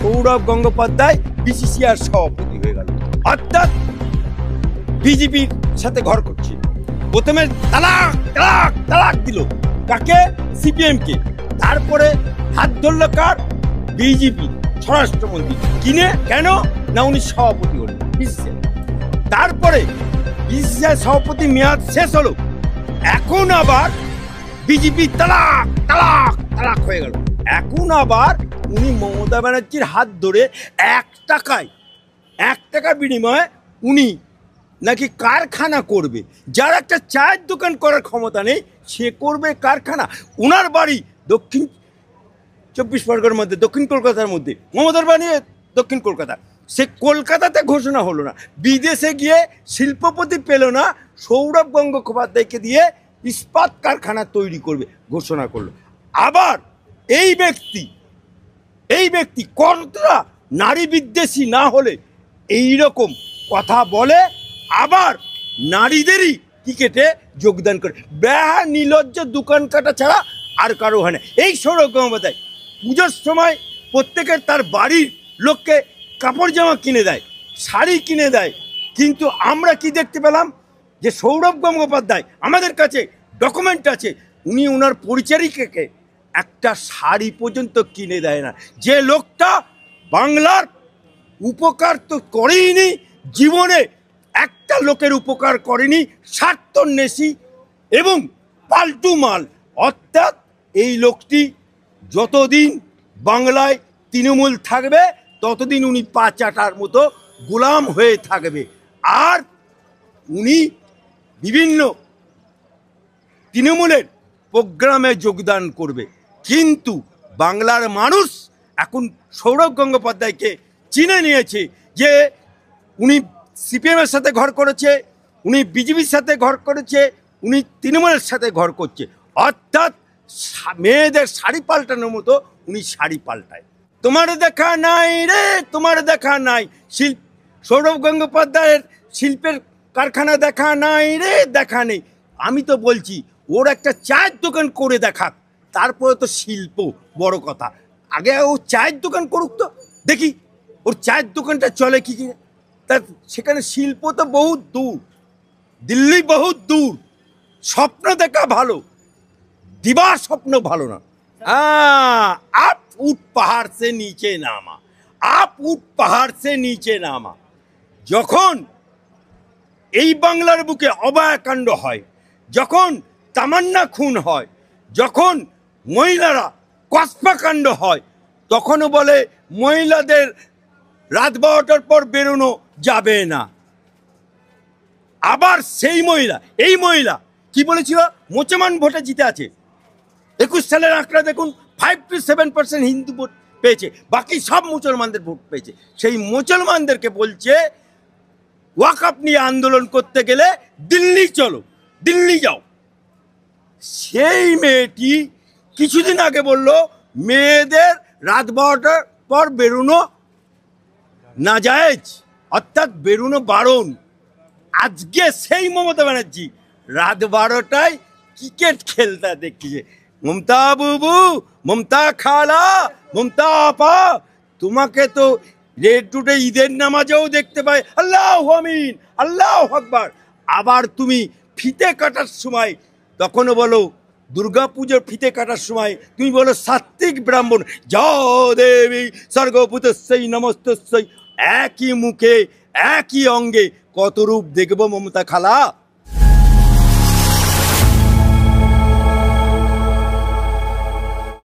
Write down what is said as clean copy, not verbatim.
Sourav Gangopadhyay BCCR সভাপতি হয়ে গেল, অর্থাৎ বিজেপির সাথে ঘর করছে। প্রথমে তালাক তালাক তালাক দিল কাকে? সিপিএম কে। তারপরে হাত ধরল কার? বিজেপি স্বরাষ্ট্রমন্ত্রী। কিনে কেন না উনি সভাপতি হলেন বিসিসিআই। তারপরে বিসিসিআই সভাপতি মেয়াদ শেষ হলো, এখন আবার বিজেপি তালাক তালাক তালাক হয়ে গেল। এখন আবার উনি মমতা ব্যানার্জির হাত ধরে 1 টাকা বিনিময়ে উনি নাকি কারখানা করবে। যার একটা চায়ের দোকান করার ক্ষমতা নেই সে করবে কারখানা। ওনার বাড়ি দক্ষিণ 24 পরগনার মধ্যে, দক্ষিণ কলকাতার মধ্যে, মমতার বাড়ি দক্ষিণ কলকাতা। সে কলকাতাতে ঘোষণা হলো না, বিদেশে গিয়ে শিল্পপতি পেল না, সৌরভ গঙ্গোপাধ্যায়কে দিয়ে ইস্পাত কারখানা তৈরি করবে ঘোষণা করলো। আবার এই ব্যক্তি কতটা নারী বিদ্বেষী না হলে এই রকম কথা বলে, আবার নারীদেরই ক্রিকেটে যোগদান করে। বেহা নির্লজ্জ দোকান কাটা ছাড়া আর কারো হয় না। এই সৌরভ গঙ্গোপাধ্যায় পুজোর সময় প্রত্যেকের তার বাড়ির লোককে কাপড় জামা কিনে দেয়, শাড়ি কিনে দেয়, কিন্তু আমরা কি দেখতে পেলাম যে সৌরভ গঙ্গোপাধ্যায়, আমাদের কাছে ডকুমেন্ট আছে, উনি ওনার পরিচারিকাকে একটা শাড়ি পর্যন্ত কিনে দেয় না। যে লোকটা বাংলার উপকার তো করেইনি, জীবনে একটা লোকের উপকার করেনি, স্বার্থন্বেষী এবং পাল্টু মাল। অর্থাৎ এই লোকটি যতদিন বাংলায় তৃণমূল থাকবে ততদিন উনি পাচাটার মতো গোলাম হয়ে থাকবে। আর উনি বিভিন্ন তৃণমূলের প্রোগ্রামে যোগদান করবে। কিন্তু বাংলার মানুষ এখন সৌরভ গঙ্গোপাধ্যায়কে চিনে নিয়েছে যে উনি সিপিএমের সাথে ঘর করেছে, উনি বিজেপির সাথে ঘর করেছে, উনি তৃণমূলের সাথে ঘর করছে। অর্থাৎ মেয়েদের শাড়ি পাল্টানোর মতো উনি শাড়ি পাল্টায়। তোমার দেখা নাই রে, তোমার দেখা নাই। সৌরভ গঙ্গোপাধ্যায়ের শিল্পের কারখানা দেখা নাই রে, দেখা নেই। আমি তো বলছি ওর একটা চায়ের দোকান করে দেখাক, তারপরে তো শিল্প বড় কথা। আগে ও চায়ের দোকান করুক তো দেখি ওর চায়ের দোকানটা চলে কি কি। তার সেখানে শিল্প তো বহুত দূর, দিল্লি বহুত দূর। স্বপ্ন দেখা ভালো, দিবার স্বপ্ন ভালো না। আপ উঠ পাহাড় সে নিচে নামা, আপ উঠ পাহাড় সে নিচে নামা। যখন এই বাংলার বুকে অভয়াকাণ্ড হয়, যখন তামান্না খুন হয়, যখন মহিলারা কসবাকাণ্ড হয়, তখনও বলে মহিলাদের রাত 12টার পর বেরোনো যাবে না। আবার সেই মহিলা, এই মহিলা কি বলেছিল? মুসলমান ভোটে জিতে আছে। 21 সালের আঁকড়া দেখুন, 5 to 7% হিন্দু ভোট পেয়েছে, বাকি সব মুসলমানদের ভোট পেয়েছে। সেই মুসলমানদেরকে বলছে ওয়াকফ নিয়ে আন্দোলন করতে গেলে দিল্লি চলো, দিল্লি যাও। সেই মেয়েটি কিছুদিন আগে বলল মেয়েদের রাত 12টার পর বেরোনো নাজায়েজ, অর্থাৎ বেরোনো বারণ। আজকে সেই মমতা ব্যানার্জি রাত 12টায় ক্রিকেট খেলতে দেখছে। মমতা বুবু, মমতা খালা, মমতা আপা, তোমাকে তো রেড রুটে ঈদের নামাজেও দেখতে পাই, আল্লাহু আমিন, আল্লাহু আকবার। আবার তুমি ফিতে কাটার সময় তখনও বলো, দুর্গাপুজোর ফিতে কাটার সময় তুমি বলো সাত্বিক ব্রাহ্মণ, জয় দেবী স্বর্গভূতস্যৈ নমস্তস্যৈ। একই মুখে একই অঙ্গে কত রূপ দেখবো মমতা খালা।